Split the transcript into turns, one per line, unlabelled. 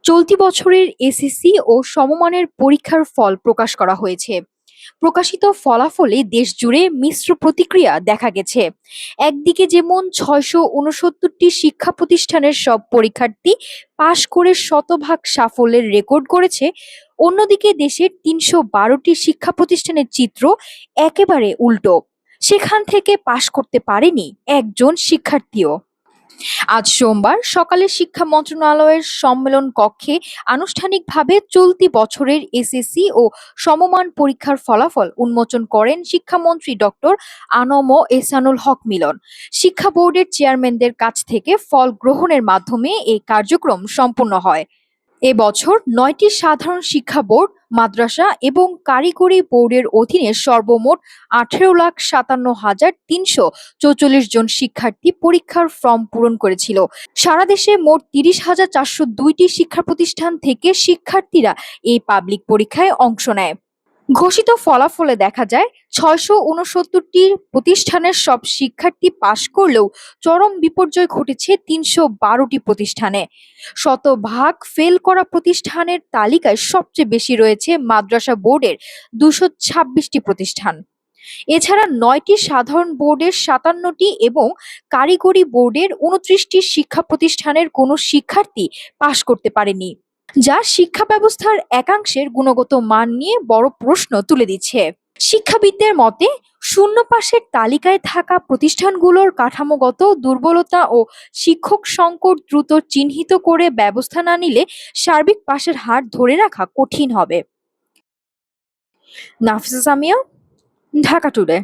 চলতি বছরের এসএসসি ও সমমানের পরীক্ষার ফল প্রকাশ করা হয়েছে। প্রকাশিত ফলাফলে দেশজুড়ে মিশ্র প্রতিক্রিয়া দেখা গেছে। একদিকে যেমন ৬৬৯টি শিক্ষা প্রতিষ্ঠানের সব পরীক্ষার্থী পাশ করে শতভাগ সাফল্যের রেকর্ড করেছে, অন্যদিকে দেশের ৩১২টি শিক্ষা প্রতিষ্ঠানের চিত্র একেবারে উল্টো। সেখান থেকে পাশ করতে পারেনি একজন শিক্ষার্থীও। আজ সোমবার সকালে শিক্ষা মন্ত্রণালয়ের সম্মেলন কক্ষে আনুষ্ঠানিকভাবে চলতি বছরের এসএসসি ও সমমান পরীক্ষার ফলাফল উন্মোচন করেন শিক্ষামন্ত্রী ডক্টর আনম এহসানুল হক মিলন। শিক্ষা বোর্ডের চেয়ারম্যানদের কাছ থেকে ফল গ্রহণের মাধ্যমে এই কার্যক্রম সম্পূর্ণ হয়। এবছর ৯টি সাধারণ শিক্ষা বোর্ড, মাদ্রাসা এবং কারিগরি বোর্ডের অধীনে সর্বমোট ১৮,৫৭,৩৪৪ জন শিক্ষার্থী পরীক্ষার ফরম পূরণ করেছিল। সারা দেশে মোট ৩০,৪০২টি শিক্ষা প্রতিষ্ঠান থেকে শিক্ষার্থীরা এই পাবলিক পরীক্ষায় অংশ নেয়। ঘোষিত ফলাফলে দেখা যায় ৬৬৯টি প্রতিষ্ঠানের সব শিক্ষার্থী পাশ করলেও চরম বিপর্যয় ঘটেছে ৩১২টি প্রতিষ্ঠানে। শতভাগ ফেল করা প্রতিষ্ঠানের তালিকায় সবচেয়ে বেশি রয়েছে মাদ্রাসা বোর্ডের ২২৬টি প্রতিষ্ঠান। এছাড়া ৯টি সাধারণ বোর্ডের ৫৭টি এবং কারিগরি বোর্ডের ২৯টি শিক্ষা প্রতিষ্ঠানের কোনো শিক্ষার্থী পাশ করতে পারেনি, যা শিক্ষা ব্যবস্থার একাংশের গুণগত মান নিয়ে বড় প্রশ্ন তুলে দিচ্ছে। শিক্ষাবিদদের মতে, শূন্য পাশের তালিকায় থাকা প্রতিষ্ঠানগুলোর কাঠামোগত দুর্বলতা ও শিক্ষক সংকট দ্রুত চিহ্নিত করে ব্যবস্থা না নিলে সার্বিক পাশের হার ধরে রাখা কঠিন হবে। নাফিসা সামিয়া, ঢাকা টুডে।